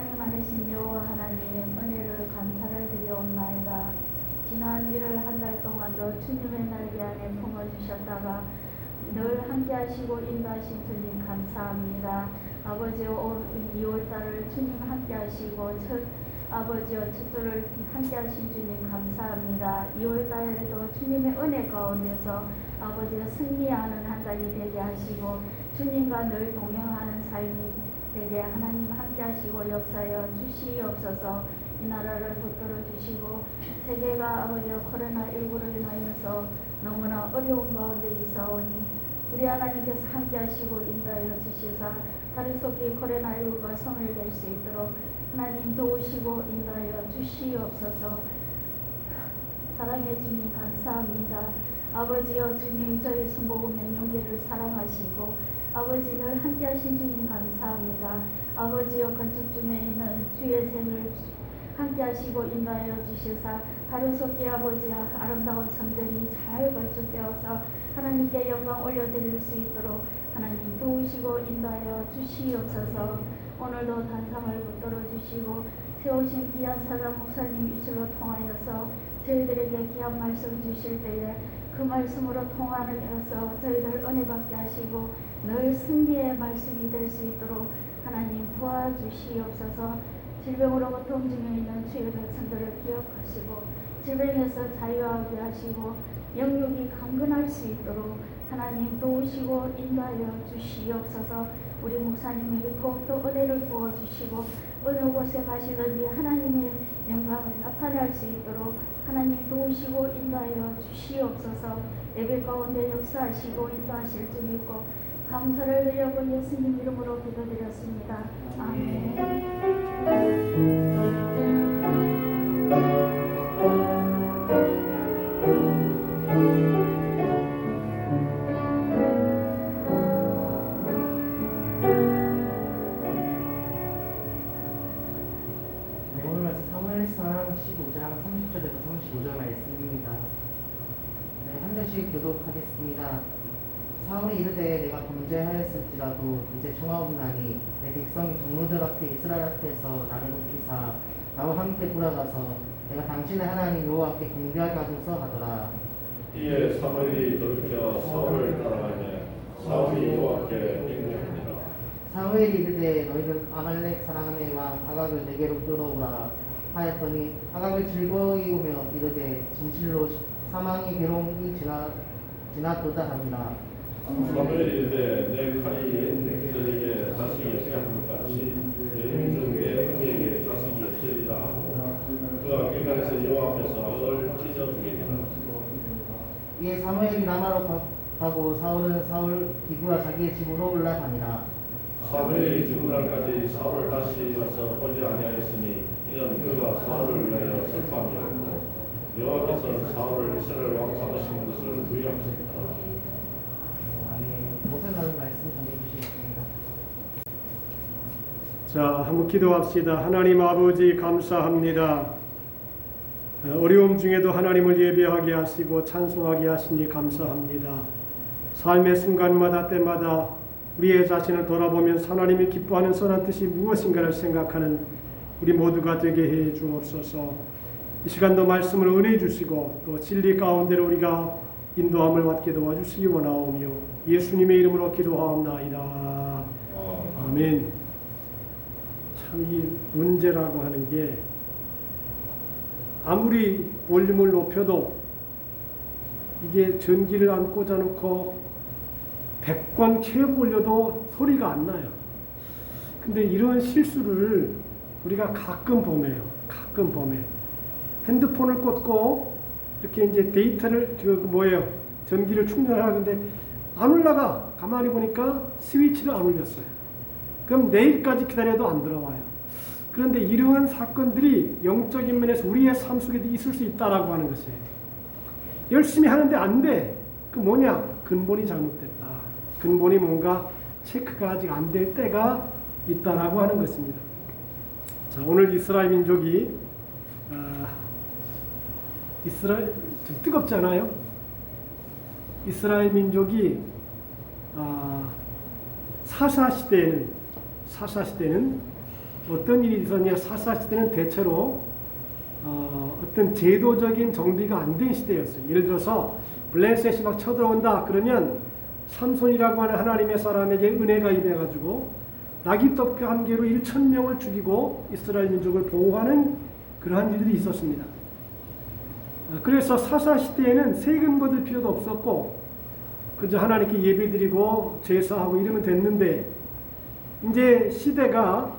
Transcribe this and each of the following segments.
하나님 아니신 여호와 하나님의 은혜를 감사를 드려옵나이다. 지난 1월 한 달 동안도 주님의 날개 안에 품어주셨다가 늘 함께하시고 인도하신 주님 감사합니다. 아버지요, 2월달을 주님 함께하시고 아버지요, 첫 주를 함께하신 주님 감사합니다. 2월달에도 주님의 은혜 가운데서 아버지가 승리하는 한 달이 되게 하시고 주님과 늘 동행하는 삶이 되게 하나님 함께하시고 역사여 주시옵소서. 이 나라를 붙들어 주시고 세계가 아버지여 코로나19로 인하여서 너무나 어려운 가운데 있사오니 우리 하나님께서 함께하시고 인도하여 주시사 다리속히 코로나19가 성을될 수 있도록 하나님 도우시고 인도하여 주시옵소서. 사랑해 주님 감사합니다. 아버지여 주님 저희 순복음의 용기를 사랑하시고 아버지 늘 함께하신 주님 감사합니다. 아버지여 건축 중에 있는 주의 생을 함께하시고 인도하여 주시사 하루속히 아버지 아름다운 성전이 잘 건축되어서 하나님께 영광 올려드릴 수 있도록 하나님 도우시고 인도하여 주시옵소서. 오늘도 단상을 붙들어 주시고 세우신 귀한 사장 목사님 이술로 통하여서 저희들에게 귀한 말씀 주실 때에 그 말씀으로 통하여서 저희들 은혜 받게 하시고 늘 승리의 말씀이 될 수 있도록 하나님 도와주시옵소서. 질병으로 고통 중에 있는 주의 백성들을 기억하시고 질병에서 자유하게 하시고 영육이 강건할 수 있도록 하나님 도우시고 인도하여 주시옵소서. 우리 목사님에게 더욱더 은혜를 부어주시고 어느 곳에 가시든지 하나님의 영광을 나타낼 수 있도록 하나님 도우시고 인도하여 주시옵소서. 예배 가운데 역사하시고 인도하실 줄 믿고 감사를 드리고 예수님 이름으로 기도드렸습니다. 아멘. 오늘 말씀 사무엘상 15장 30절에서 35절 말씀입니다. 한 절씩 교독하겠습니다. 사울이 이르되 내가 범죄하였을지라도 이제 청하옵나니 내 백성이 장로들 앞에 이스라엘 앞에서 나를 높이사 나와 함께 돌아가서 내가 당신의 하나님 여호와께 경배하게 하소서 하더라. 이에 사무엘이 돌이켜 사울을 따라가며 사울이 여호와께 경배하니라. 사무엘이 이르되 너희는 아말렉 사람의 왕 아각을 내게로 끌어오라 하였더니 아각을 즐거이 오며 이르되 진실로 사망의 괴로움이 지났도다 하니라. 사무엘이 이르되 내 칼이 여인들에게 자식이 빼앗은 같이 여인 중에 그에게 자식이 없으리라 하고 그가 길갈에서 여호와 앞에서 악을 찢어주니라. 이에 사무엘이 라마로 가고 사울은 사울 기브와 자기의 집으로 올라가니라. 사무엘이 죽은 날까지 사울을 다시 와서 보지 아니하였으니 이는 그가 사울을 위하여 슬픔이었고 여호와께서 사울을 이스라엘 왕 삼으신 것을 부인하셨다. 모세라는 말씀 전해주시겠습니다. 자, 한번 기도합시다. 하나님 아버지 감사합니다. 어려움 중에도 하나님을 예배하게 하시고 찬송하게 하시니 감사합니다. 삶의 순간마다 때마다 우리의 자신을 돌아보면서 하나님이 기뻐하는 선한 뜻이 무엇인가를 생각하는 우리 모두가 되게 해 주옵소서. 이 시간도 말씀을 은혜해 주시고 또 진리 가운데로 우리가 인도함을 받게 도와주시기 원하오며 예수님의 이름으로 기도하옵나이다. 아멘. 참 이 문제라고 하는 게 아무리 볼륨을 높여도 이게 전기를 안 꽂아놓고 100권 켜고 올려도 소리가 안 나요. 근데 이런 실수를 우리가 가끔 범해요. 핸드폰을 꽂고 이렇게 이제 데이터를 전기를 충전하는데 안 올라가. 가만히 보니까 스위치를 안 올렸어요. 그럼 내일까지 기다려도 안 들어와요. 그런데 이러한 사건들이 영적인 면에서 우리의 삶 속에도 있을 수 있다라고 하는 것이에요. 열심히 하는데 안 돼. 그 뭐냐? 근본이 잘못됐다. 근본이 뭔가 체크가 아직 안 될 때가 있다라고 하는 것입니다. 자, 오늘 이스라엘 민족이 좀 뜨겁지 않아요? 이스라엘 민족이 사사 시대에는 어떤 일이 있었냐? 사사 시대는 대체로 어떤 제도적인 정비가 안 된 시대였어요. 예를 들어서 블레셋이 막 쳐들어온다 그러면 삼손이라고 하는 하나님의 사람에게 은혜가 임해가지고 나귀떡과 한 개로 1,000명을 죽이고 이스라엘 민족을 보호하는 그러한 일들이 있었습니다. 그래서 사사 시대에는 세금 거둘 필요도 없었고 그저 하나님께 예배드리고 제사하고 이러면 됐는데 이제 시대가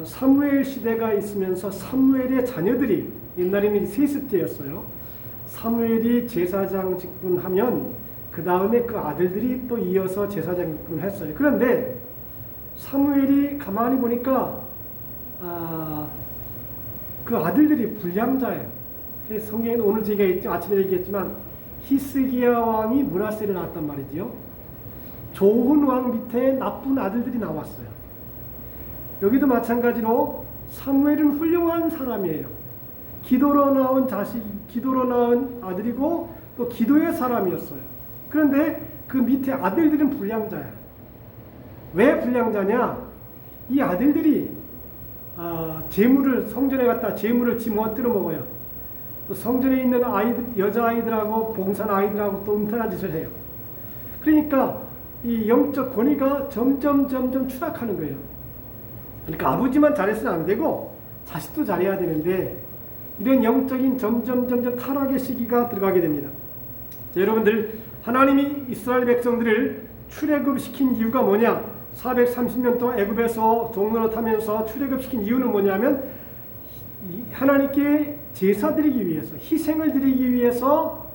사무엘 시대가 있으면서 사무엘의 자녀들이 옛날에는 세습제였어요. 사무엘이 제사장 직분하면 그 다음에 그 아들들이 또 이어서 제사장 직분을 했어요. 그런데 사무엘이 가만히 보니까 그 아들들이 불량자예요. 성경에는 오늘 제가 아침에 얘기했지만 히스기야 왕이 므낫세를 낳았단 말이지요. 좋은 왕 밑에 나쁜 아들들이 나왔어요. 여기도 마찬가지로 사무엘은 훌륭한 사람이에요. 기도로 나온 자식, 기도로 나온 아들이고 또 기도의 사람이었어요. 그런데 그 밑에 아들들은 불량자야. 왜 불량자냐? 이 아들들이 재물을 성전에 갖다 재물을 집어들어 먹어요. 또 성전에 있는 아이들, 여자아이들하고 봉산 아이들하고 또 음란한 짓을 해요. 그러니까 이 영적 권위가 점점 추락하는 거예요. 그러니까 아버지만 잘해서는 안 되고 자식도 잘해야 되는데 이런 영적인 점점 타락의 시기가 들어가게 됩니다. 자, 여러분들 하나님이 이스라엘 백성들을 출애굽시킨 이유가 뭐냐? 430년 동안 애굽에서 종로로 타면서 출애굽시킨 이유는 뭐냐면 하나님께 제사 드리기 위해서, 희생을 드리기 위해서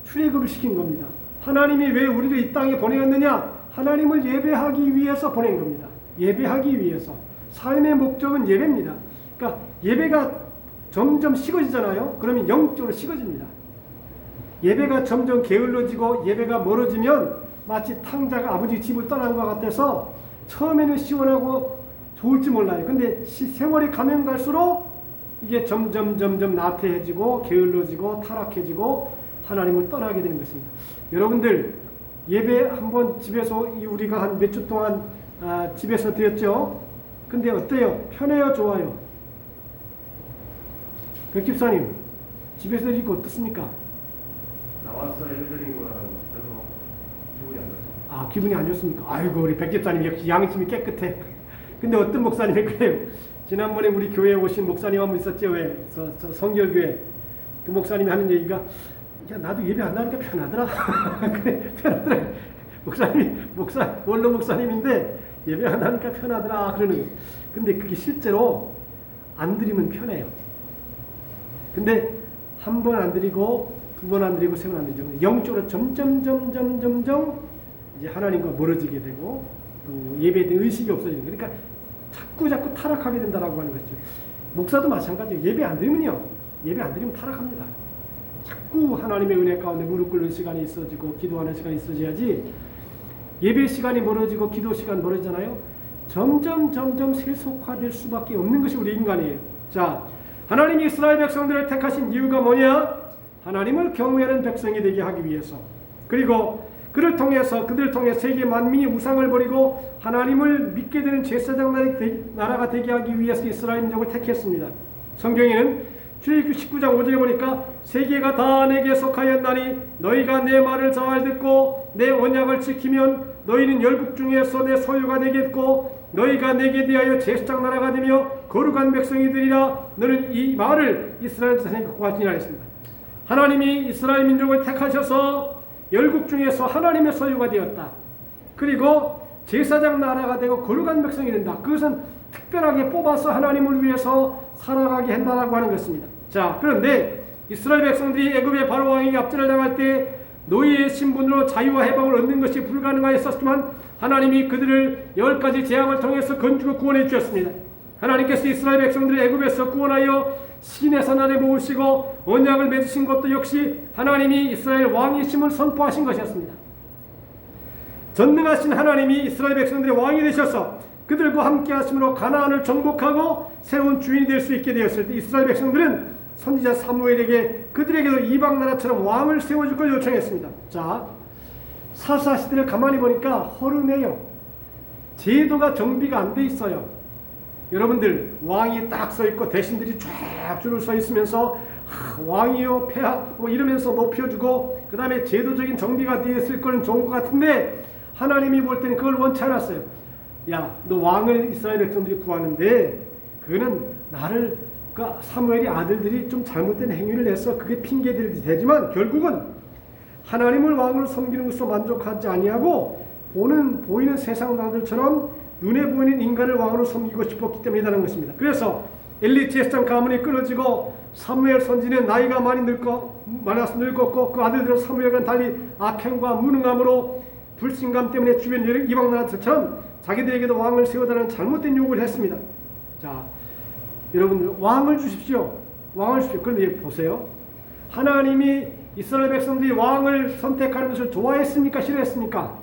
출애굽을 시킨 겁니다. 하나님이 왜 우리를 이 땅에 보내었느냐? 하나님을 예배하기 위해서 보낸 겁니다. 예배하기 위해서. 삶의 목적은 예배입니다. 그러니까 예배가 점점 식어지잖아요. 그러면 영적으로 식어집니다. 예배가 점점 게을러지고 예배가 멀어지면 마치 탕자가 아버지 집을 떠난 것 같아서 처음에는 시원하고 좋을지 몰라요. 근데 세월이 가면 갈수록 이게 점점 나태해지고 게을러지고 타락해지고 하나님을 떠나게 되는 것입니다. 여러분들 예배 한번 집에서 우리가 한 몇 주 동안 집에서 드렸죠. 근데 어때요? 편해요? 좋아요? 백 집사님 집에서 드리고 어떻습니까? 나와서 예배드린 거랑 별로 기분이 안 좋습니다. 기분이 안 좋습니까? 아이고 우리 백 집사님 역시 양심이 깨끗해. 근데 어떤 목사님이 그래요? 지난번에 우리 교회에 오신 목사님 한 분 있었죠? 왜? 성결교회 그 목사님이 하는 얘기가 야 나도 예배 안 나니까 편하더라. 그래 편하더라. 원로 목사님인데 예배 안 하니까 편하더라 그러는 거예요. 근데 그게 실제로 안 드리면 편해요. 근데 한 번 안 드리고 두 번 안 드리고 세 번 안 드리죠. 영적으로 점점 이제 하나님과 멀어지게 되고 또 예배에 대한 의식이 없어지는 거예요. 그러니까 자꾸 타락하게 된다라고 하는 것이죠. 목사도 마찬가지예요. 예배 안 드리면 타락합니다. 자꾸 하나님의 은혜 가운데 무릎 꿇는 시간이 있어지고 기도하는 시간이 있어져야지. 예배 시간이 멀어지고 기도 시간 멀어지잖아요. 점점 세속화될 수밖에 없는 것이 우리 인간이에요. 자, 하나님이 이스라엘 백성들을 택하신 이유가 뭐냐? 하나님을 경외하는 백성이 되게 하기 위해서. 그리고 그들을 통해 세계 만민이 우상을 버리고 하나님을 믿게 되는 제사장 나라가 되게 하기 위해서 이스라엘 민족을 택했습니다. 성경에는 출애굽 19장 5절에 보니까 세계가 다 내게 속하였나니 너희가 내 말을 잘 듣고 내 언약을 지키면 너희는 열국 중에서 내 소유가 되겠고 너희가 내게 대하여 제사장 나라가 되며 거룩한 백성이 되리라. 너는 이 말을 이스라엘 자손에게 고하시니라 했습니다. 하나님이 이스라엘 민족을 택하셔서 열국 중에서 하나님의 소유가 되었다. 그리고 제사장 나라가 되고 거룩한 백성이 된다. 그것은 특별하게 뽑아서 하나님을 위해서 살아가게 한다라고 하는 것입니다. 자, 그런데 이스라엘 백성들이 애굽의 바로 왕에게 압제를 당할 때 노예의 신분으로 자유와 해방을 얻는 것이 불가능하였었지만 하나님이 그들을 10가지 재앙을 통해서 건지고 구원해 주셨습니다. 하나님께서 이스라엘 백성들을 애굽에서 구원하여 시내산 아래 모으시고 언약을 맺으신 것도 역시 하나님이 이스라엘 왕이심을 선포하신 것이었습니다. 전능하신 하나님이 이스라엘 백성들의 왕이 되셔서 그들과 함께 하심으로 가나안을 정복하고 새로운 주인이 될 수 있게 되었을 때 이스라엘 백성들은 선지자 사무엘에게 그들에게도 이방 나라처럼 왕을 세워줄 걸 요청했습니다. 자, 사사 시대를 가만히 보니까 허름해요. 제도가 정비가 안 돼 있어요. 여러분들 왕이 딱 서 있고 대신들이 쫙 줄을 서 있으면서 왕이요 폐하 뭐 이러면서 높여주고 그 다음에 제도적인 정비가 되어 있을 거는 좋은 것 같은데 하나님이 볼 때는 그걸 원치 않았어요. 야, 너 왕을 이스라엘 백성들이 구하는데 그거는 나를 그러니까 사무엘의 아들들이 좀 잘못된 행위를 해서 그게 핑계들이 되지만 결국은 하나님을 왕으로 섬기는 것으로 만족하지 아니하고 보이는 세상 나들처럼 눈에 보이는 인간을 왕으로 섬기고 싶었기 때문이라는 것입니다. 그래서 엘리 제사장 가문이 끊어지고 사무엘 선지는 나이가 많이 늙었고 그 아들들은 사무엘과는 달리 악행과 무능함으로 불신감 때문에 주변 이방 나라들처럼 자기들에게도 왕을 세우다는 잘못된 요구를 했습니다. 자, 여러분들 왕을 주십시오. 왕을 주십시오. 그런데 보세요. 하나님이 이스라엘 백성들이 왕을 선택하는 것을 좋아했습니까? 싫어했습니까?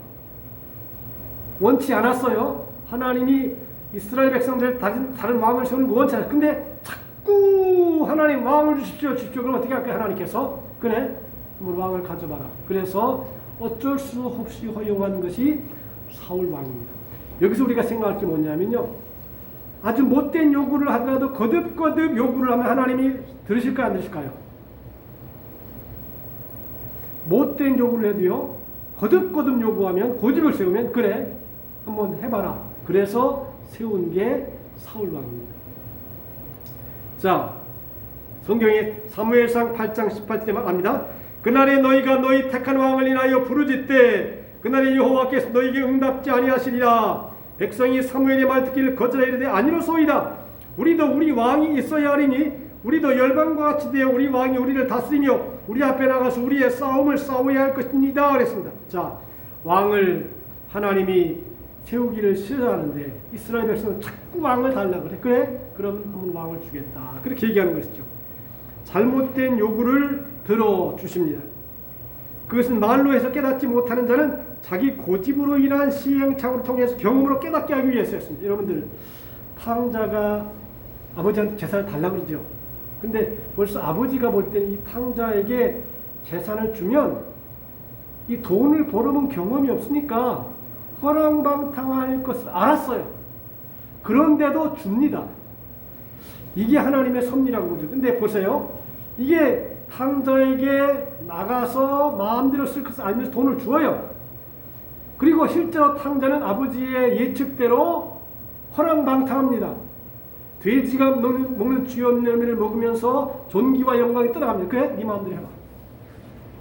원치 않았어요. 하나님이 이스라엘 백성들 다른 왕을 세우는 거 원치 않았어요. 근데 자꾸 하나님 왕을 주십시오. 그럼 어떻게 할까요? 하나님께서 그래 왕을 가져봐라. 그래서 어쩔 수 없이 허용한 것이 사울 왕입니다. 여기서 우리가 생각할 게 뭐냐면요. 아주 못된 요구를 하더라도 거듭거듭 요구를 하면 하나님이 들으실까요? 안 들으실까요? 못된 요구를 해도요. 거듭거듭 요구하면 고집을 세우면 그래 한번 해봐라. 그래서 세운 게 사울 왕입니다. 자, 성경에 사무엘상 8장 18절에 말합니다. 그날에 너희가 너희 택한 왕을 인하여 부르짖되 그날에 여호와께서 너희에게 응답지 아니하시리라. 백성이 사무엘의 말 듣기를 거절하 이르되 아니로소이다. 우리도 우리 왕이 있어야 하리니 우리도 열방과 같이 되어 우리 왕이 우리를 다스리며 우리 앞에 나가서 우리의 싸움을 싸워야 할 것입니다. 그랬습니다. 자, 왕을 하나님이 세우기를 싫어하는데 이스라엘 백성은 자꾸 왕을 달라고 그래. 그럼 한번 왕을 주겠다. 그렇게 얘기하는 것이죠. 잘못된 요구를 들어주십니다. 그것은 말로 해서 깨닫지 못하는 자는 자기 고집으로 인한 시행착오를 통해서 경험으로 깨닫게 하기 위해서였습니다. 여러분들 탕자가 아버지한테 재산을 달라고 그러죠. 근데 벌써 아버지가 볼 때 이 탕자에게 재산을 주면 이 돈을 벌어본 경험이 없으니까 허랑방탕할 것을 알았어요. 그런데도 줍니다. 이게 하나님의 섭리라는 거죠. 근데 보세요. 이게 탕자에게 나가서 마음대로 쓸 것을 알면서 돈을 주어요. 그리고 실제로 탕자는 아버지의 예측대로 허랑방탕합니다. 돼지가 먹는 쥐염 열매를 먹으면서 존귀와 영광이 떠나갑니다. 그래? 네 마음대로 해봐.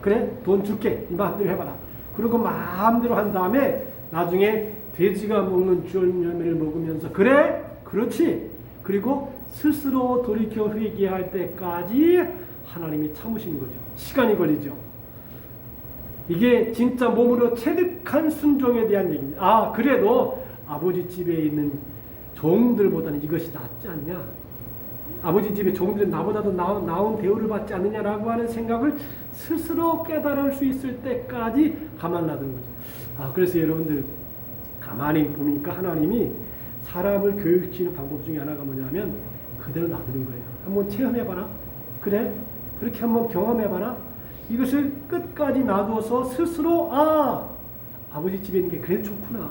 그래? 돈 줄게. 네 마음대로 해봐라. 그리고 마음대로 한 다음에 나중에 돼지가 먹는 쥐염 열매를 먹으면서 그래? 그렇지. 그리고 스스로 돌이켜 회개할 때까지 하나님이 참으시는 거죠. 시간이 걸리죠. 이게 진짜 몸으로 체득한 순종에 대한 얘기입니다. 아, 그래도 아버지 집에 있는 종들보다는 이것이 낫지 않냐? 아버지 집에 종들은 나보다도 나은 대우를 받지 않느냐라고 하는 생각을 스스로 깨달을 수 있을 때까지 가만 놔두는 거죠. 아, 그래서 여러분들 가만히 보니까 하나님이 사람을 교육시키는 방법 중에 하나가 뭐냐면 그대로 놔두는 거예요. 한번 체험해봐라. 그래? 그렇게 한번 경험해봐라. 이것을 끝까지 놔두어서 스스로 아버지 집에 있는 게 그래 좋구나.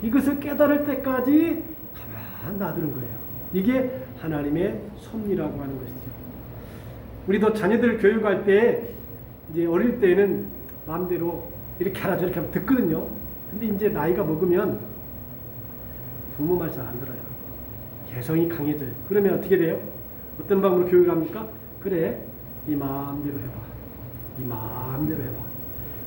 이것을 깨달을 때까지 가만 놔두는 거예요. 이게 하나님의 섭리라고 하는 것이죠. 우리도 자녀들 교육할 때 이제 어릴 때는 마음대로 이렇게 하라 저렇게 하면 듣거든요. 근데 이제 나이가 먹으면 부모 말 잘 안 들어요. 개성이 강해져요. 그러면 어떻게 돼요? 어떤 방법으로 교육을 합니까? 그래, 네 마음대로 해봐. 네 마음대로 해봐.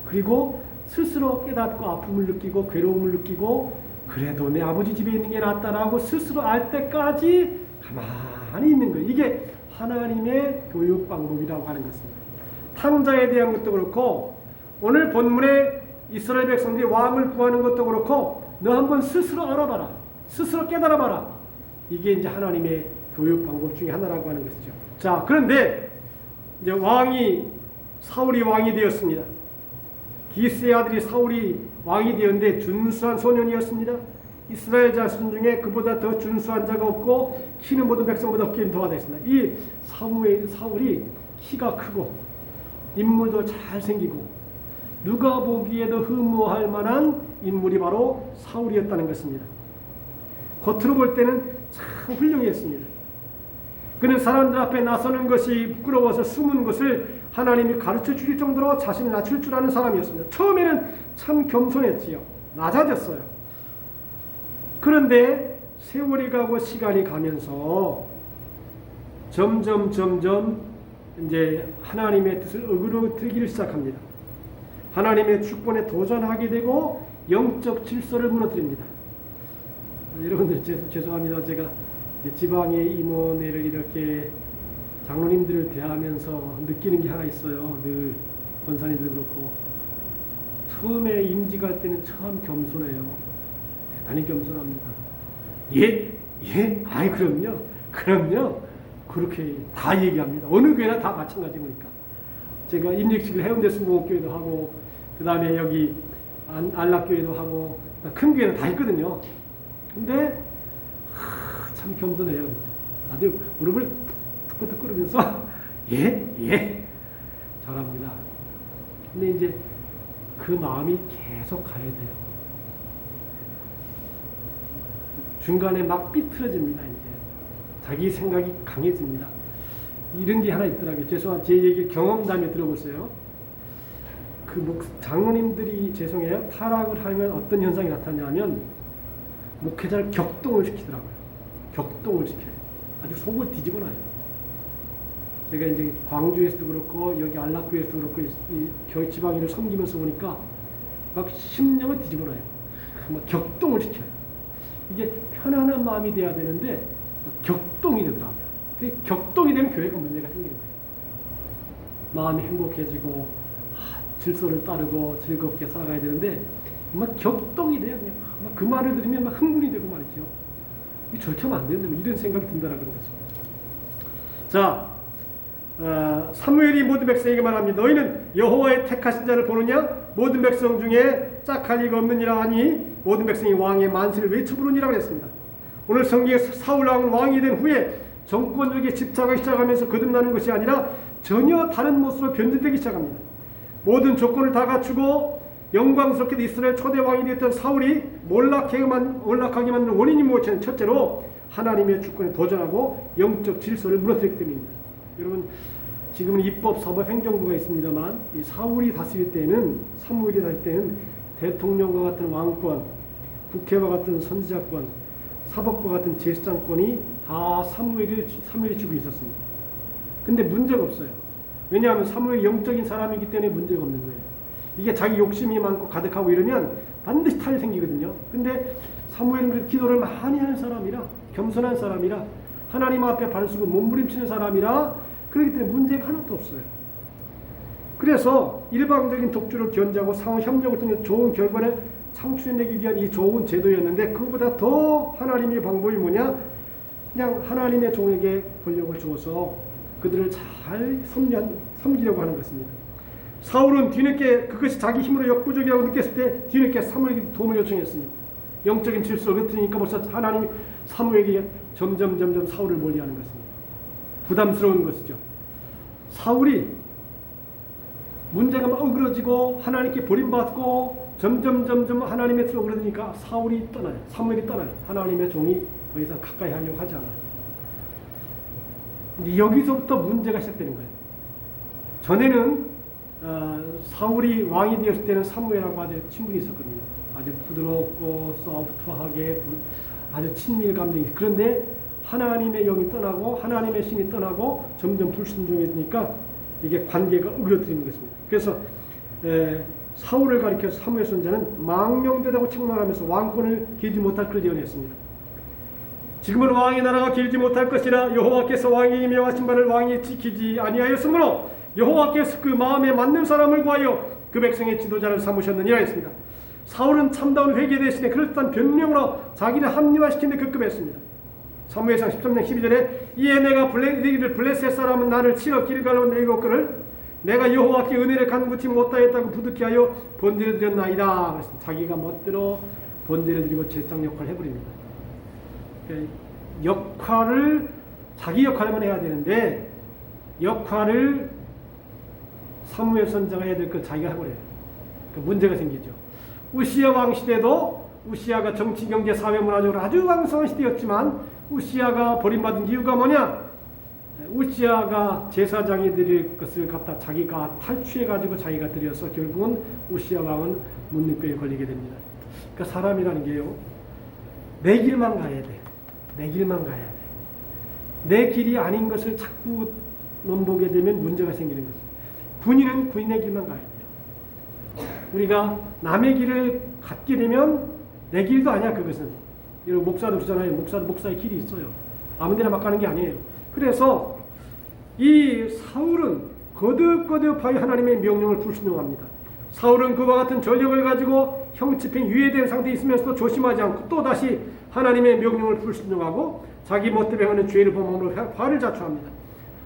그리고 스스로 깨닫고 아픔을 느끼고 괴로움을 느끼고 그래도 내 아버지 집에 있는 게 낫다라고 스스로 알 때까지 가만히 있는 거예요. 이게 하나님의 교육 방법이라고 하는 것입니다. 탕자에 대한 것도 그렇고 오늘 본문에 이스라엘 백성들이 왕을 구하는 것도 그렇고 너 한번 스스로 알아봐라. 스스로 깨달아봐라. 이게 이제 하나님의 교육 방법 중에 하나라고 하는 것이죠. 자, 그런데 이제 사울이 왕이 되었습니다. 기스의 아들이 사울이 왕이 되었는데 준수한 소년이었습니다. 이스라엘 자손 중에 그보다 더 준수한 자가 없고 키는 모든 백성보다 어깨는 더하다 했습니다. 이 사울이 키가 크고 인물도 잘생기고 누가 보기에도 흠모할 만한 인물이 바로 사울이었다는 것입니다. 겉으로 볼 때는 참 훌륭했습니다. 그는 사람들 앞에 나서는 것이 부끄러워서 숨은 것을 하나님이 가르쳐 주실 정도로 자신을 낮출 줄 아는 사람이었습니다. 처음에는 참 겸손했지요. 낮아졌어요. 그런데 세월이 가고 시간이 가면서 점점 이제 하나님의 뜻을 어그러뜨리기 시작합니다. 하나님의 주권에 도전하게 되고 영적 질서를 무너뜨립니다. 여러분들 죄송합니다. 제가 지방의 임원회를 이렇게 장로님들을 대하면서 느끼는 게 하나 있어요. 늘 권사님들 그렇고 처음에 임직할 때는 참 겸손해요. 대단히 겸손합니다. 아이 그럼요. 그렇게 다 얘기합니다. 어느 교회나 다 마찬가지니까. 제가 임직식을 해운대 수목교회도 하고 그 다음에 여기 안락교회도 하고 큰 교회는 다 했거든요. 근데 참 겸손해요. 아주 무릎을 툭툭 꿇으면서 잘합니다. 근데 이제 그 마음이 계속 가야 돼요. 중간에 막 삐뚤어집니다. 이제 자기 생각이 강해집니다. 이런 게 하나 있더라고요. 죄송한 제 얘기 경험담에 들어보세요. 그 장로님들이 죄송해요. 타락을 하면 어떤 현상이 나타나냐면 목회자를 격동을 시키더라고요. 격동을 시켜요. 아주 속을 뒤집어 놔요. 제가 이제 광주에서도 그렇고 여기 안락교에서도 그렇고 이 교회 지방인을 섬기면서 보니까 막 심령을 뒤집어 놔요. 막 격동을 시켜요. 이게 편안한 마음이 돼야 되는데 격동이 되더라고요. 격동이 되면 교회가 문제가 생기는 거예요. 마음이 행복해지고 질서를 따르고 즐겁게 살아가야 되는데 막 격동이 돼요. 그냥 막 그 말을 들으면 막 흥분이 되고 말이죠. 이 저렇게 하면 안 되는데 이런 생각이 든다라는 것입니다. 자, 사무엘이 모든 백성에게 말합니다. 너희는 여호와의 택하신 자를 보느냐? 모든 백성 중에 짝할 리가 없느니라 하니 모든 백성이 왕의 만세를 외쳐 부르니라 그랬습니다. 오늘 성경에서 사울 왕은 왕이 된 후에 정권력에 집착하기 시작하면서 거듭나는 것이 아니라 전혀 다른 모습으로 변질되기 시작합니다. 모든 조건을 다 갖추고 영광스럽게도 이스라엘 초대 왕이 되었던 사울이 몰락하게 만드는 원인이 무엇이냐면 첫째로 하나님의 주권에 도전하고 영적 질서를 무너뜨렸기 때문입니다. 여러분 지금은 입법, 사법, 행정부가 있습니다만 이 사울이 다스릴 때는 사무엘이 다스릴 때는 대통령과 같은 왕권, 국회와 같은 선지자권, 사법과 같은 제사장권이 다 사무엘이 쥐고 있었습니다. 근데 문제가 없어요. 왜냐하면 사무엘이 영적인 사람이기 때문에 문제가 없는 거예요. 이게 자기 욕심이 많고 가득하고 이러면 반드시 탈이 생기거든요. 근데 사무엘은 기도를 많이 하는 사람이라 겸손한 사람이라 하나님 앞에 발수고 몸부림치는 사람이라 그렇기 때문에 문제가 하나도 없어요. 그래서 일방적인 독주를 견제하고 상호 협력을 통해 좋은 결과를 창출해내기 위한 이 좋은 제도였는데 그보다 더 하나님의 방법이 뭐냐? 그냥 하나님의 종에게 권력을 주어서 그들을 잘 섬기려고 하는 것입니다. 사울은 뒤늦게 그것이 자기 힘으로 역부족이라고 느꼈을 때 뒤늦게 사무엘에게 도움을 요청했습니다. 영적인 질서를 흐트리니까 벌써 하나님이 사무엘에게 점점 사울을 멀리하는 것입니다. 부담스러운 것이죠. 사울이 문제가 막 어그러지고 하나님께 버림받고 점점 하나님의 뜻을 어그러드니까 사울이 떠나요. 사무엘이 떠나요. 하나님의 종이 더 이상 가까이 하려고 하지 않아요. 근데 여기서부터 문제가 시작되는 거예요. 전에는 사울이 왕이 되었을 때는 사무엘하고 아주 친분이 있었거든요. 아주 부드럽고 소프트하게 아주 친밀 감정이. 그런데 하나님의 영이 떠나고 하나님의 신이 떠나고 점점 불순종해지니까 이게 관계가 으그러뜨리는 것입니다. 그래서 사울을 가리켜서 사무엘 선지자는 망명되다고 책망하면서 왕권을 길지 못할 그를 예언했습니다. 지금은 왕의 나라가 길지 못할 것이라 여호와께서 왕에게 명하신 바를 왕이 지키지 아니하였으므로 여호와께서 그 마음에 맞는 사람을 구하여 그 백성의 지도자를 삼으셨느니라 했습니다. 사울은 참다운 회개 대신에 그럴듯한 변명으로 자기를 합리화시키는 데 급급했습니다. 사무엘상 13장 12절에 이에 내가 이르기를 블레셋 사람은 나를 치러 길갈로 내이고거를 내가 여호와께 은혜를 간구치 못하였다고 부득히 하여 번제를 드렸나이다. 자기가 멋대로 번제를 드리고 제사장 역할을 해버립니다. 역할을 자기 역할만 해야 되는데 역할을 사무엘 선지자가 해야 될 걸 자기가 해버려요. 문제가 생기죠. 우시야 왕 시대도 우시야가 정치, 경제, 사회, 문화적으로 아주 왕성한 시대였지만 우시아가 버림받은 이유가 뭐냐? 우시아가 제사장이 드릴 것을 갖다 자기가 탈취해가지고 자기가 드려서 결국은 우시아 왕은 문둥병에 걸리게 됩니다. 그러니까 사람이라는 게요, 내 길만 가야 돼. 내 길만 가야 돼. 내 길이 아닌 것을 자꾸 넘보게 되면 문제가 생기는 거죠. 군인은 군인의 길만 가야 돼요. 우리가 남의 길을 갖게 되면 내 길도 아니야, 그것은. 여러분, 목사도 그러잖아요. 목사도 목사의 길이 있어요. 아무 데나 막 가는 게 아니에요. 그래서 이 사울은 거듭거듭하여 하나님의 명령을 불순종합니다. 사울은 그와 같은 전력을 가지고 형집행 유예된 상태에 있으면서도 조심하지 않고 또다시 하나님의 명령을 불순종하고 자기 멋대로 행하는 죄를 범함으로 화를 자초합니다.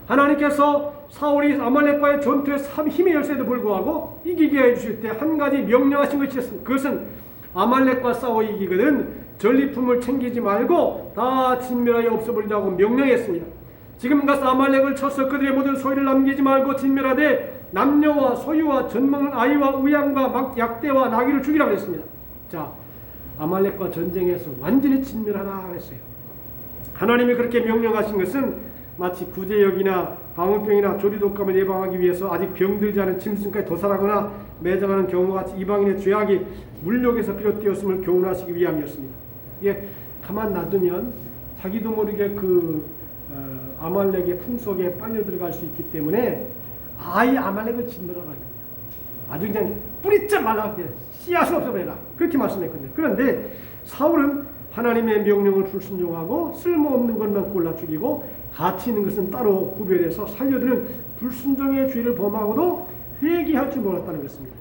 하나님께서 사울이 아말렉과의 전투에 힘의 열세에도 불구하고 이기게 해주실 때 한 가지 명령하신 것이 있었습니다. 그것은 아말렉과 싸워 이기거든 전리품을 챙기지 말고 다 진멸하여 없애버리라고 명령했습니다. 지금 가서 아말렉을 쳐서 그들의 모든 소유를 남기지 말고 진멸하되 남녀와 소유와 젖먹는 아이와 우양과 약대와 나귀를 죽이라고 했습니다. 자, 아말렉과 전쟁에서 완전히 진멸하라 했어요. 하나님이 그렇게 명령하신 것은 마치 구제역이나 방울병이나 조류독감을 예방하기 위해서 아직 병들지 않은 짐승까지 도살하거나 매장하는 경우와 같이 이방인의 죄악이 물욕에서 비롯되었음을 교훈하시기 위함이었습니다. 이게 가만 놔두면 자기도 모르게 아말렉의 품속에 빨려 들어갈 수 있기 때문에 아예 아말렉을 진멸하라. 아주 그냥 뿌리째 말라, 씨앗을 없애버려라. 그렇게 말씀했거든요. 그런데 사울은 하나님의 명령을 불순종하고 쓸모없는 것만 골라 죽이고 가치 있는 것은 따로 구별해서 살려두는 불순종의 죄를 범하고도 회개할 줄 몰랐다는 것입니다.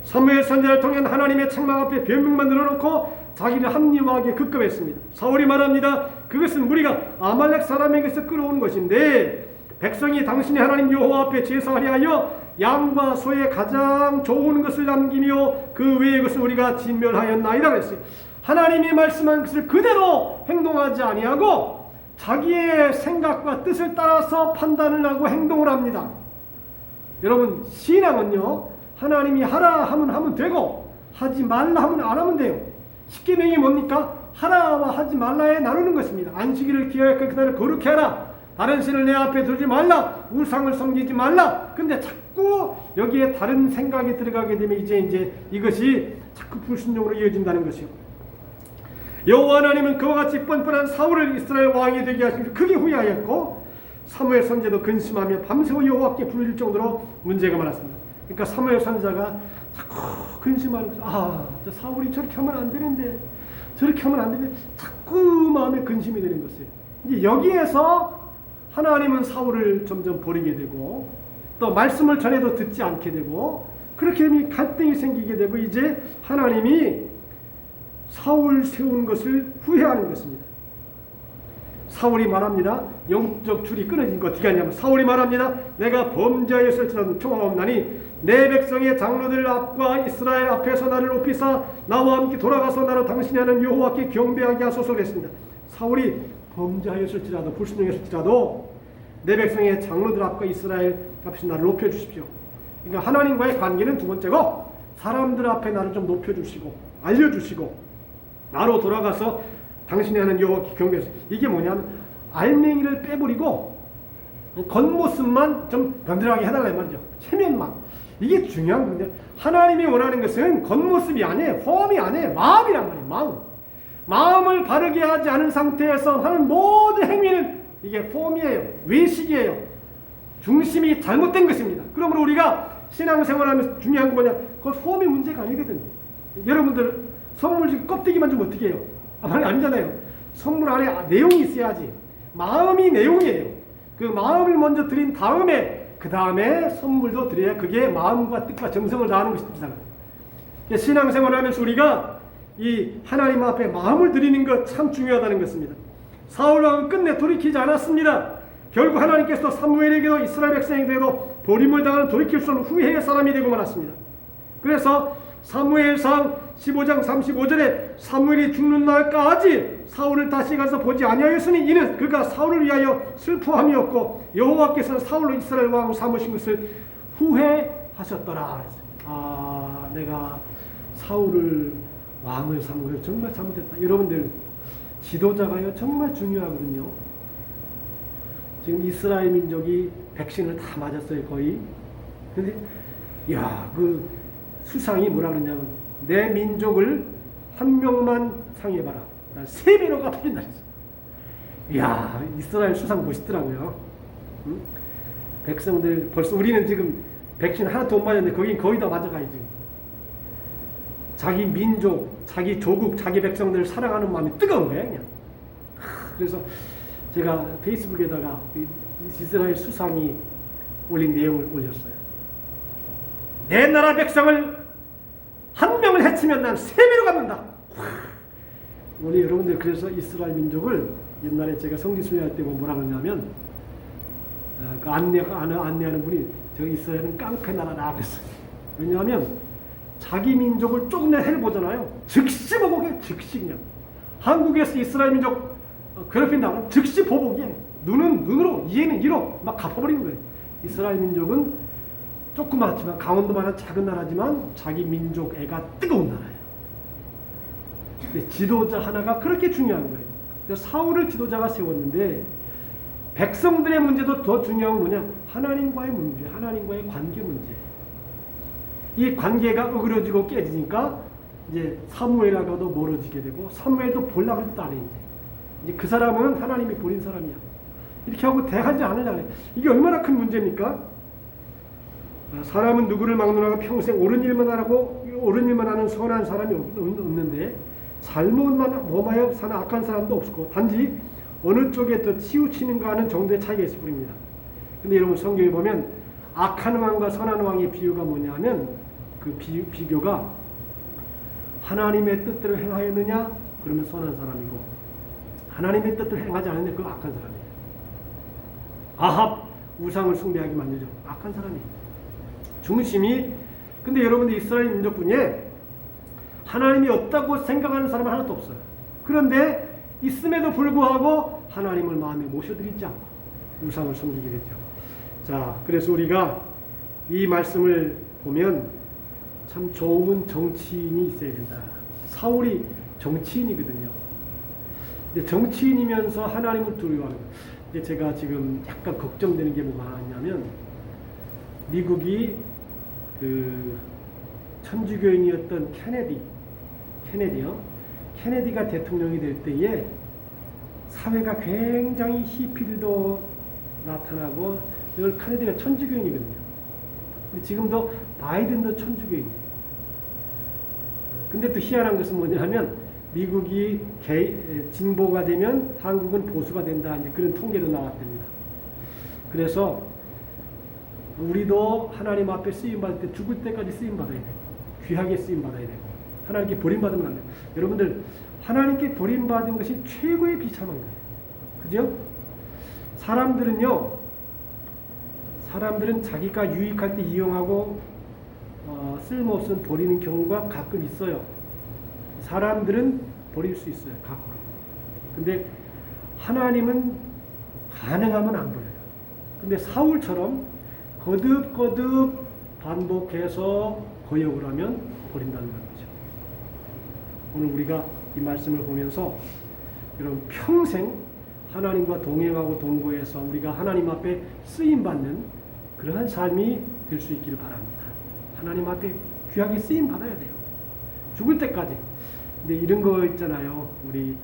사무엘 선지자를 통해 하나님의 책망 앞에 변명만 늘어놓고 자기를 합리화하게 급급했습니다. 사울이 말합니다. 그것은 우리가 아말렉 사람에게서 끌어온 것인데 백성이 당신의 하나님 여호와 앞에 제사하려 하여 양과 소의 가장 좋은 것을 남기며 그 외의 것을 우리가 진멸하였나이다 그랬어요. 하나님이 말씀한 것을 그대로 행동하지 아니하고 자기의 생각과 뜻을 따라서 판단을 하고 행동을 합니다. 여러분, 신앙은요, 하나님이 하라 하면 하면 되고 하지 말라 하면 안 하면 돼요. 십계명이 뭡니까? 하라와 하지 말라에 나누는 것입니다. 안식일을 기하여 그날을 거룩히 하라. 다른 신을 내 앞에 두지 말라. 우상을 섬기지 말라. 근데 자꾸 여기에 다른 생각이 들어가게 되면 이제 이것이 자꾸 불순종으로 이어진다는 것이요. 여호와 하나님은 그와 같이 뻔뻔한 사울을 이스라엘 왕이 되게 하시면서 크게 후회하였고 사무엘 선지자도 근심하며 밤새워 여호와께 부르짖을 정도로 문제가 많았습니다. 그러니까 사무엘 선지자가 자꾸 근심하는 거죠. 저 사울이 저렇게 하면 안 되는데 저렇게 하면 안 되는데 자꾸 마음에 근심이 되는 것이에요. 이제 여기에서 하나님은 사울을 점점 버리게 되고 또 말씀을 전해도 듣지 않게 되고 그렇게 되면 갈등이 생기게 되고 이제 하나님이 사울 세운 것을 후회하는 것입니다. 사울이 말합니다. 영적 줄이 끊어진 거 어떻게 하냐면 사울이 말합니다. 내가 범죄하였을지라도 청하옵나니 내 백성의 장로들 앞과 이스라엘 앞에서 나를 높이사 나와 함께 돌아가서 나로 당신이 하는 여호와께 경배하게 하소서 그랬습니다. 사울이 범죄하였을지라도 불순종했을지라도 내 백성의 장로들 앞과 이스라엘 앞에서 나를 높여주십시오. 그러니까 하나님과의 관계는 두 번째고 사람들 앞에 나를 좀 높여주시고 알려주시고 나로 돌아가서 당신이 하는 여호와께 경배하소서. 이게 뭐냐면 알맹이를 빼버리고 겉모습만 좀 변들하게 해달라 이 말이죠. 체면만. 이게 중요한 건데 하나님이 원하는 것은 겉모습이 아니에요. 폼이 아니에요. 마음이란 말이에요. 마음. 마음을 바르게 하지 않은 상태에서 하는 모든 행위는 이게 폼이에요. 외식이에요. 중심이 잘못된 것입니다. 그러므로 우리가 신앙생활하면서 중요한 건 뭐냐? 그 폼이 문제가 아니거든요. 여러분들 선물 지금 껍데기만 주면 어떻게 해요? 아니잖아요. 선물 안에 내용이 있어야지. 마음이 내용이에요. 그 마음을 먼저 드린 다음에 그 다음에 선물도 드려야 그게 마음과 뜻과 정성을 다하는 것입니다. 신앙생활을 하면서 우리가 이 하나님 앞에 마음을 드리는 것 참 중요하다는 것입니다. 사울 왕은 끝내 돌이키지 않았습니다. 결국 하나님께서 사무엘에게도 이스라엘 백성에게도 버림을 당하는 돌이킬 수 없는 후회의 사람이 되고 말았습니다. 그래서 사무엘상 15장 35절에 사무엘이 죽는 날까지 사울을 다시 가서 보지 아니하였으니 이는 그가 사울을 위하여 슬퍼함이었고 여호와께서는 사울로 이스라엘 왕을 삼으신 것을 후회하셨더라. 내가 사울을 왕을 삼은 걸 정말 잘못했다. 여러분들 지도자가요 정말 중요하거든요. 지금 이스라엘 민족이 백신을 다 맞았어요 거의. 근데 그 수상이 뭐라 그러냐면 내 민족을 한 명만 상해봐라. 난 3배로 갚아준다 했어. 이스라엘 수상 멋있더라고요. 응? 백성들 벌써 우리는 지금 백신 하나도 못 맞았는데 거긴 거의 다 맞아가야지. 자기 민족, 자기 조국, 자기 백성들을 사랑하는 마음이 뜨거운 거예요 그냥. 그래서 제가 페이스북에다가 이스라엘 수상이 올린 내용을 올렸어요. 내 나라 백성을 한 명을 해치면 난 3배로 갚는다. 우리 여러분들 그래서 이스라엘 민족을 옛날에 제가 성지순례할 때 뭐라 그러냐면 그 안내하는 분이 저 이스라엘은 깡패 나라다 그랬어요. 왜냐하면 자기 민족을 조금 해를 보잖아요. 즉시 보복해. 즉시 그냥. 한국에서 이스라엘 민족 괴롭힌다면 즉시 보복이에요. 눈은 눈으로, 이해는 이로 막 갚아버리는 거예요. 이스라엘 민족은 조그맣지만 강원도만한 작은 나라지만 자기 민족 애가 뜨거운 나라예요. 근데 지도자 하나가 그렇게 중요한 거예요. 사울을 지도자가 세웠는데 백성들의 문제도 더 중요한 건 뭐냐? 하나님과의 문제, 하나님과의 관계 문제. 이 관계가 어그러지고 깨지니까 이제 사무엘하고도 멀어지게 되고 사무엘도 보려고 해도 안 해. 이제 그 사람은 하나님이 버린 사람이야. 이렇게 하고 대하지 않으려고 해. 이게 얼마나 큰 문제입니까? 사람은 누구를 막론하고 평생 옳은 일만 하고 옳은 일만 하는 선한 사람이 없는데 잘못만 범하여 사는 악한 사람도 없고 단지 어느 쪽에 더 치우치는가 하는 정도의 차이가 있을 뿐입니다. 근데 여러분 성경에 보면 악한 왕과 선한 왕의 비유가 뭐냐면 그 비교가 하나님의 뜻대로 행하였느냐? 그러면 선한 사람이고 하나님의 뜻대로 행하지 않았는데 그건 악한 사람이에요. 아합 우상을 숭배하게 만들죠. 악한 사람이에요. 중심이 근데 여러분들 이스라엘 민족 중에 하나님이 없다고 생각하는 사람은 하나도 없어요. 그런데 있음에도 불구하고 하나님을 마음에 모셔드리지 않고 우상을 섬기게 되죠. 자, 그래서 우리가 이 말씀을 보면 참 좋은 정치인이 있어야 된다. 사울이 정치인이거든요. 근데 정치인이면서 하나님을 두려워하는 거예요. 근데 제가 지금 약간 걱정되는 게 뭐가 있냐면 미국이 그 천주교인이었던 케네디가 대통령이 될 때에 사회가 굉장히 히피들도 나타나고 늘 케네디가 천주교인이거든요. 근데 지금도 바이든도 천주교인이에요. 근데 또 희한한 것은 뭐냐면 미국이 진보가 되면 한국은 보수가 된다. 이제 그런 통계도 나왔답니다. 그래서 우리도 하나님 앞에 쓰임받을 때 죽을 때까지 쓰임받아야 돼요. 귀하게 쓰임받아야 되고 하나님께 버림받으면 안 돼요. 여러분들 하나님께 버림받은 것이 최고의 비참한 거예요. 그죠? 사람들은 자기가 유익할 때 이용하고 쓸모없으면 버리는 경우가 가끔 있어요. 사람들은 버릴 수 있어요. 가끔. 근데 하나님은 가능하면 안 버려요. 근데 사울처럼 거듭 반복해서 거역을 하면 버린다는 거죠. 오늘 우리가 이 말씀을 보면서 여러분 평생 하나님과 동행하고 동거해서 우리가 하나님 앞에 쓰임받는 그러한 삶이 될 수 있기를 바랍니다. 하나님 앞에 귀하게 쓰임받아야 돼요. 죽을 때까지. 근데 이런 거 있잖아요. 우리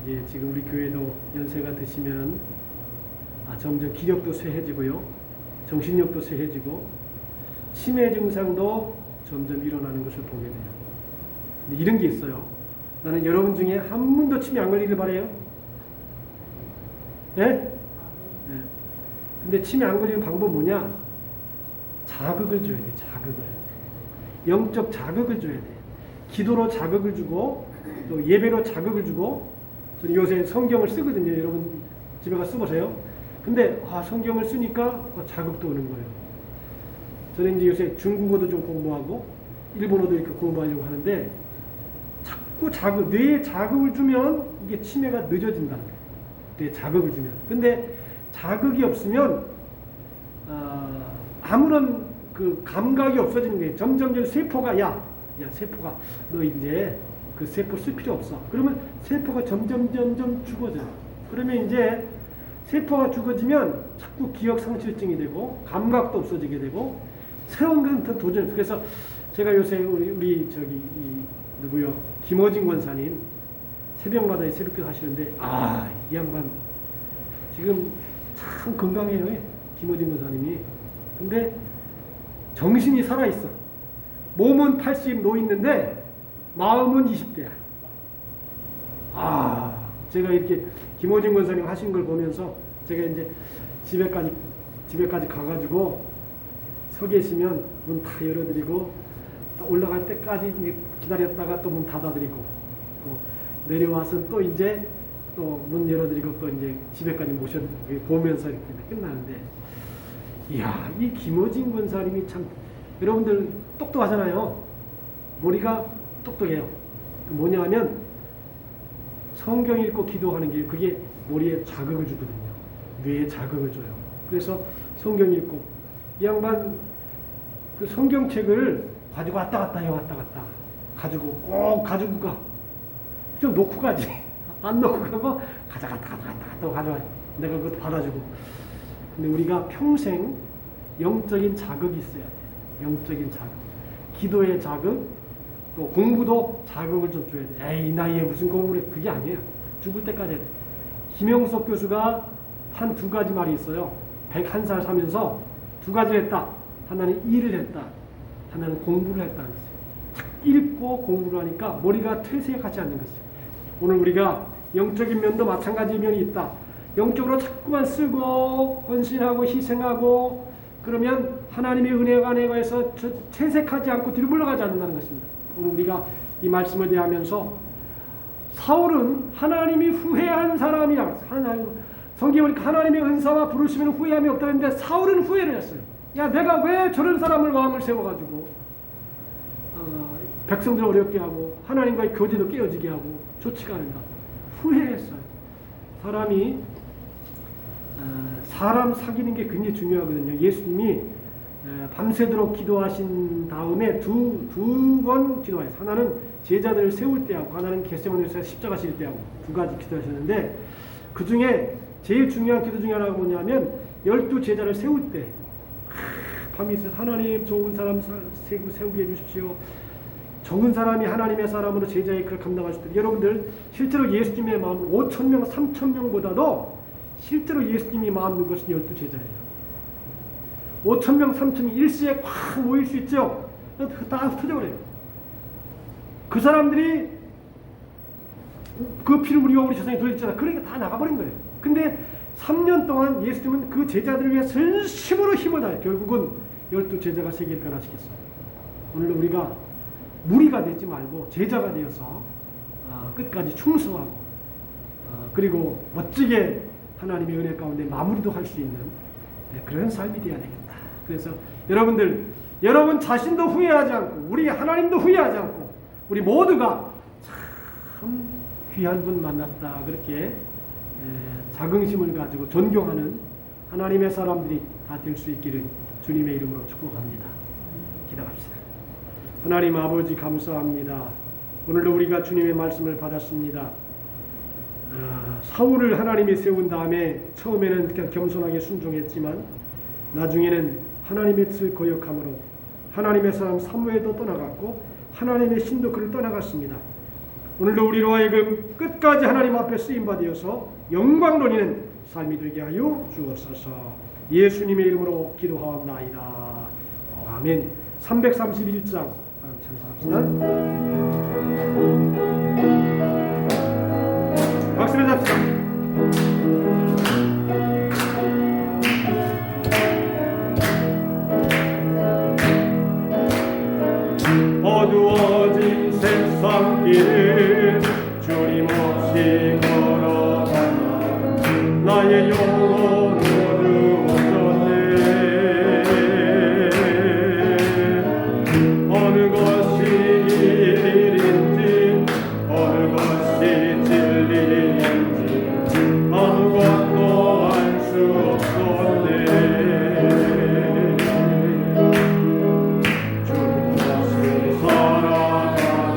이제 지금 우리 교회도 연세가 드시면 점점 기력도 쇠해지고요. 정신력도 쇠해지고 치매 증상도 점점 일어나는 것을 보게 돼요. 근데 이런 게 있어요. 나는 여러분 중에 한 분도 치매 안 걸리길 바라요. 예? 네? 근데 치매 안 걸리는 방법 뭐냐? 자극을 줘야 돼. 자극을. 영적 자극을 줘야 돼. 기도로 자극을 주고 또 예배로 자극을 주고 저는 요새 성경을 쓰거든요. 여러분 집에 가서 써보세요. 근데 성경을 쓰니까 자극도 오는 거예요. 저는 이제 요새 중국어도 좀 공부하고 일본어도 이렇게 공부하려고 하는데 자꾸 뇌에 자극을 주면 이게 치매가 늦어진다는 거예요. 뇌에 자극을 주면. 근데 자극이 없으면 아무런 그 감각이 없어지는 거예요. 점점 세포가 세포가 너 이제 그 세포 쓸 필요 없어. 그러면 세포가 점점 죽어져요. 그러면 이제 세포가 죽어지면 자꾸 기억 상실증이 되고 감각도 없어지게 되고 새로운 건 더 도전. 그래서 제가 요새 우리 저기 누구요? 김호진 권사님 새벽마다 새벽기도 하시는데 이 양반 지금 참 건강해요. 김호진 권사님이. 근데 정신이 살아있어. 몸은 80 놓있는데 마음은 20대야. 제가 이렇게 김호진 권사님 하신 걸 보면서 제가 이제 집에까지 가가지고 서 계시면 문 다 열어드리고 올라갈 때까지 기다렸다가 또 문 닫아드리고 또 내려와서 또 이제 또 문 열어드리고 또 이제 집에까지 보면서 이렇게 끝나는데, 이야, 이 김호진 권사님이 참 여러분들 똑똑하잖아요. 머리가 똑똑해요. 뭐냐 하면 성경 읽고 기도하는 게 그게 머리에 자극을 주거든요. 뇌에 자극을 줘요. 그래서 성경 읽고 이 양반 그 성경책을 가지고 왔다 갔다 가지고 꼭 가지고 가. 좀 놓고 가지. 안 놓고 가고 갔다 가져와. 내가 그것도 받아주고. 근데 우리가 평생 영적인 자극이 있어야 돼. 영적인 자극. 기도의 자극, 또 공부도 자극을 좀 줘야 돼. 이 나이에 무슨 공부를 해. 그게 아니에요. 죽을 때까지 해야 돼. 김영석 교수가 한 두 가지 말이 있어요. 101살 사면서 두 가지를 했다. 하나는 일을 했다. 하나는 공부를 했다는 것이에요. 읽고 공부를 하니까 머리가 퇴색에 가지 않는 것이에요. 오늘 우리가 영적인 면도 마찬가지 면이 있다. 영적으로 자꾸만 쓰고 헌신하고 희생하고 그러면 하나님의 은혜가 내 거에서 퇴색하지 않고 뒤로 물러가지 않는다는 것입니다. 오늘 우리가 이 말씀을 대하면서 사울은 하나님이 후회한 사람이라고 했어요. 성경에 보니까 하나님의 은사와 부르시면 후회함이 없다는데 사울은 후회를 했어요. 야, 내가 왜 저런 사람을 왕을 세워가지고 백성들 어렵게 하고 하나님과의 교제도 깨어지게 하고 좋지가 않은가. 후회했어요. 사람이 사람 사귀는 게 굉장히 중요하거든요. 예수님이 밤새도록 기도하신 다음에 두 번 기도하셨어요. 하나는 제자들을 세울 때하고 하나는 겟세마네에서 십자가 질 때하고 두 가지 기도하셨는데 그 중에 제일 중요한 기도 중에 하나가 뭐냐면 12 제자를 세울 때 밤이 있어서 하나님 좋은 사람 세우게 해주십시오. 적은 사람이 하나님의 사람으로 제자의 글을 감당하실 때 여러분들 실제로 예수님의 마음 5,000명 3,000명보다도 실제로 예수님이 마음 넣은 것은 12 제자예요. 5,000명 3,000명 일시에 꽉 모일 수 있죠. 다 터져버려요. 그 사람들이 그 피를 우리와 우리 조상에 돌렸잖아. 그러니까 다 나가버린 거예요. 근데 3년 동안 예수님은 그 제자들을 위해 전심으로 힘을 다해 결국은 12 제자가 세계를 변화시켰어요. 오늘도 우리가 무리가 되지 말고 제자가 되어서 끝까지 충성하고 그리고 멋지게 하나님의 은혜 가운데 마무리도 할 수 있는 그런 삶이 되어야 되겠다. 그래서 여러분 자신도 후회하지 않고 우리 하나님도 후회하지 않고 우리 모두가 참 귀한 분 만났다. 그렇게 자긍심을 가지고 존경하는 하나님의 사람들이 다 될 수 있기를 주님의 이름으로 축복합니다. 기도합시다. 하나님 아버지 감사합니다. 오늘도 우리가 주님의 말씀을 받았습니다. 사울을 하나님이 세운 다음에 처음에는 그냥 겸손하게 순종했지만 나중에는 하나님의 뜻을 거역함으로 하나님의 사람 사무엘도 떠나갔고 하나님의 신도 그를 떠나갔습니다. 오늘도 우리로 하여금 끝까지 하나님 앞에 쓰임받으어서 영광 돌리는 삶이 되게 하여 주옵소서. 예수님의 이름으로 기도하옵나이다. 아멘. 331장 찬송합시다. 박수를 잡시다. 어두워진 세상길 주님 없이 걸어가나 나의 영혼 어두워졌네. 어느 것이 일인지 어느 것이 진리인지 아무것도 알 수 없었네. 주님 없이 살아가는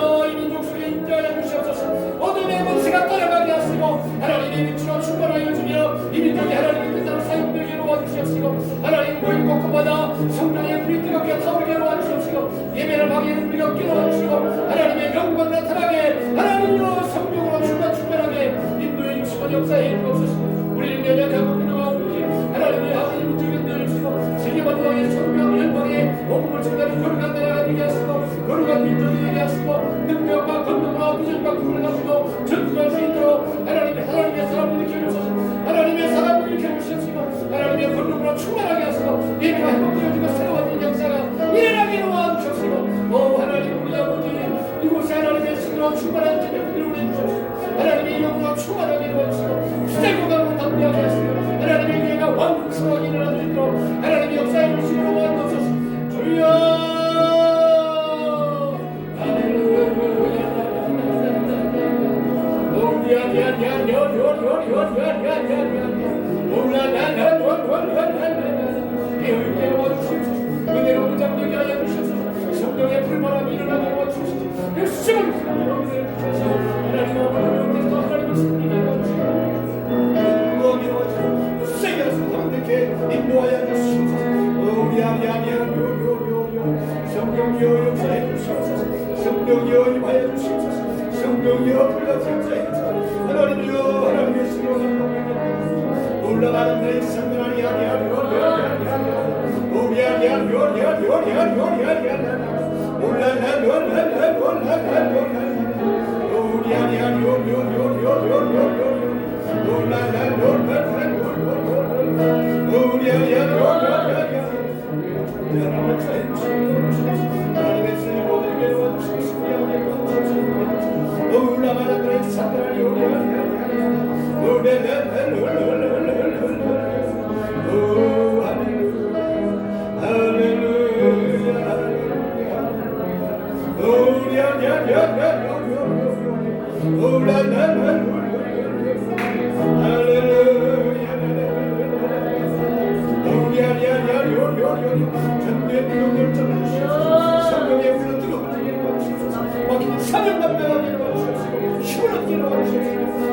주여 이 민족 속에 인자하여 주시옵소서. 어둠의 권세가 떠나가게 하시고 하나님의 빛으로 충만하여 주며 이 민족이 하나님의 끝나는 사역되게 도와주시옵시고 하나님 모일 곳곳마다 성령의 불이 뜨겁게 타오르게 도와주시옵시고 예배를 하기에는 우리가 없게 도와주시고 하나님의 영광 나타나게 하나님으로 성령으로 충만하게 인도해 주시고 역사해 주옵소서. 우리는 연약하고 부족하오니 하나님의 아버지 민족을 내주시고 세계만 왕의 성령 열방에 복음을 전하는 거룩한 나라가 되게 하시고 거룩한 민족이 되게 하시고 능력과 권능과 부정과 구원을 가지고 전투할 수 있도록 하나님의 사람을 일으켜주소서. 하나님의 사람을 일으켜주시옵시고 하나님의 권능으로 충만하게 하시고 예배가 회복되어지고 새로운 역사가 일어나게 도와주시옵시고 오 하나님 우리 아버지 이곳에 하나님의 신으로 충만한 제자들을 보내주시옵시고 하나님의 영으로 충만하게 도와주시고 시대국가로 담대하게 하시고 하나님의 교회가 왕성하게 일어날 수 있도록 하나님의 역사에 주시고 도와주소서. 주여 은혜로 무장되게 하여 주셔서 성령의 불바람이 일어나게 도와주시고 하나님 아버지 하나님을 섬기게 도와주시고 함께 인도하여 주시옵소서. 우리 성령이여 역사해 주시옵소서. 성령이여 임하여 주시옵소서. 성령이여 불러주옵소서. 하나님이여 하나님의 신령한 올라가는 내 성령이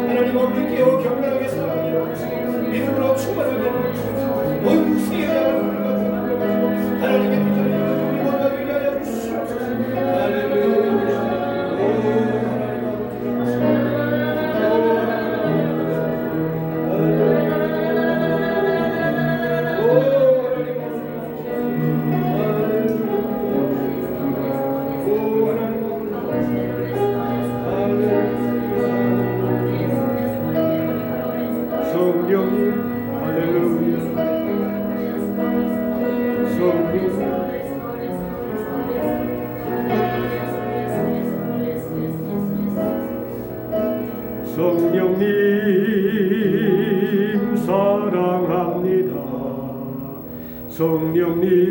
하나님 우리 깨어 경건하게 살아가게 해주시고 믿음으로 충만하게 해주시고 온 세계를 하나님의 비전을 이루어가게 하여 주시옵소서. 할렐루야. 성령님 사랑합니다. 성령님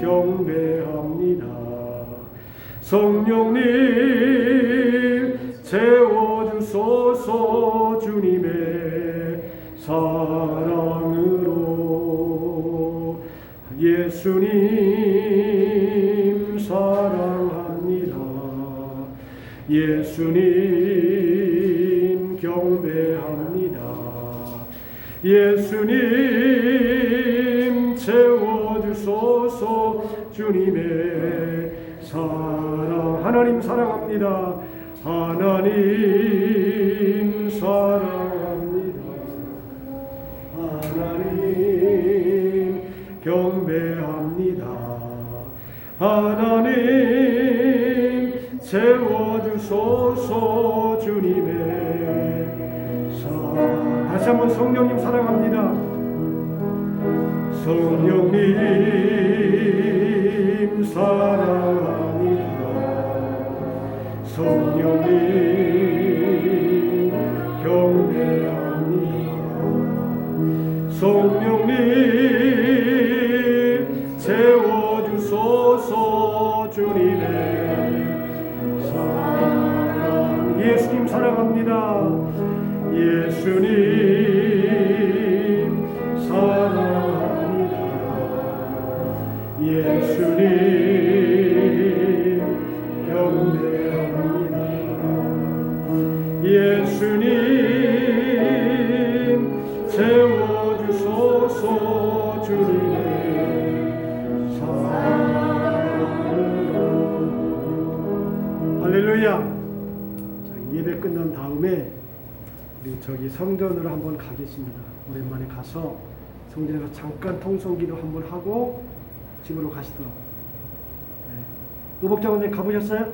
경배합니다. 성령님 채워주소서. 주님의 사랑으로 예수님 사랑합니다. 예수님 경배합니다. 예수님 채워주소서. 주님의 사랑. 하나님 사랑합니다. 하나님 사랑합니다. 하나님 경배합니다. 하나님 채워주소서. 주님의 사랑. 다시 한번 성령님 사랑합니다. 성령님 사랑합니다. 성령님 경배합니다. 성령님 채워주소서. 주님의 사랑. 예수님 사랑합니다. 예수님 사랑합니다. 예수님 경배합니다. 예수님 채워주소서. 주님의 사랑으로. 할렐루야. 예배 끝난 다음에 우리 저기 성전으로 한번 가겠습니다. 오랜만에 가서 성전에 가서 잠깐 통성기도 한번 하고 집으로 가시도록. 노복장원님 가보셨어요?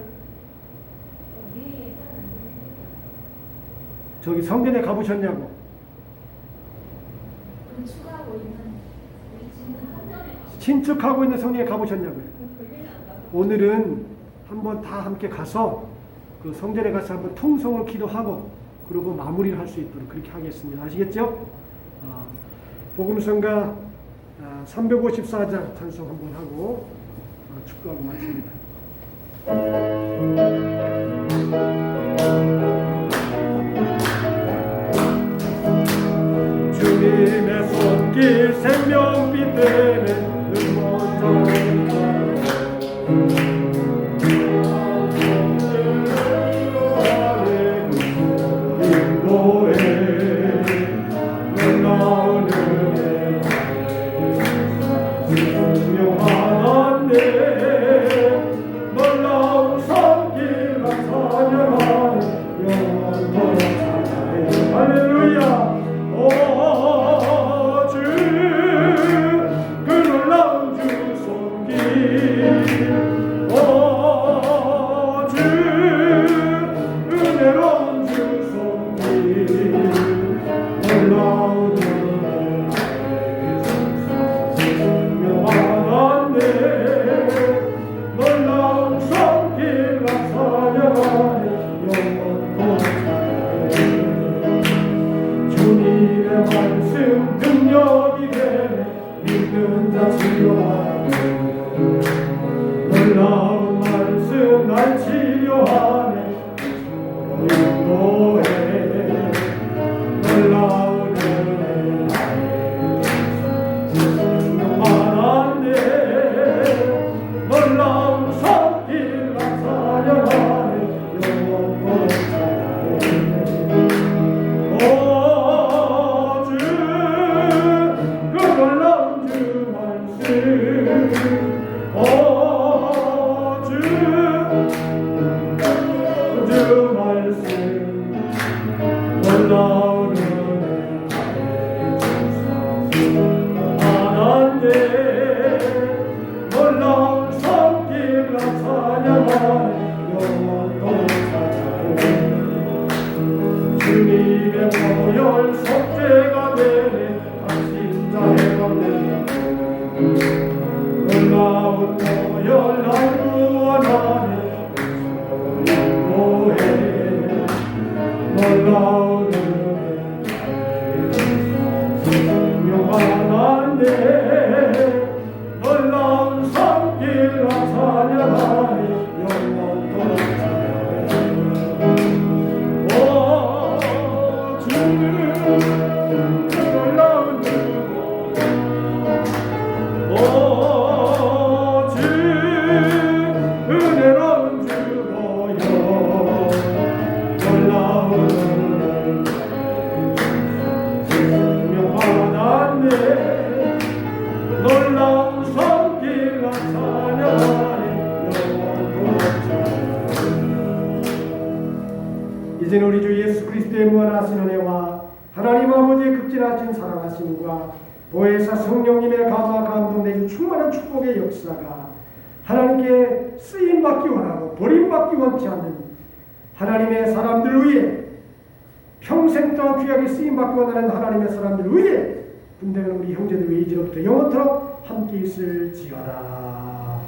저기 성전에 가보셨냐고? 신축하고 있는 성전에 가보셨냐고요? 오늘은 한번 다 함께 가서 그 성전에 가서 한번 통성을 기도하고 그리고 마무리를 할 수 있도록 그렇게 하겠습니다. 아시겠죠? 복음성가 354장 찬송 한번 하고 축도하고 마칩니다. 주님의 손길 생명빛 되는 인도에 넌 나오는 날 치료하네 인도해 놀라운 은혜 충만한데 놀라운 손길 나타나네 영원한 오주 그 놀라운 주 말씀 주 말씀 놀라운 은혜 하나인데 놀라운 손길 나타나네 영원토록 찬양해 주님의 보혈 속죄가 되네 각신자의 걷는 놀라운 보혈 날 구원하네 놀라운 은혜 명만한데 놀라운 손길 나타나네 영원토록 찬양해 오 주님 놀라운 주 오 주 은혜로운 주보여 놀라운 명만한데 놀라운 손길 나타나네 이제는 우리 주 예수 그리스도의 무한하신 은혜와 하나님 아버지의 극진하신 사랑하심과 보혜사 성령님의 감화 감동 내주 충만한 축복의 역사가 하나님께 쓰임받기 원하고 버림받기 원치 않는 하나님의 사람들 위해 평생 동안 귀하게 쓰임받기 원하는 하나님의 사람들 위해 분대는 우리 형제들 위해 이제로부터 영원토록 함께 있을지어다.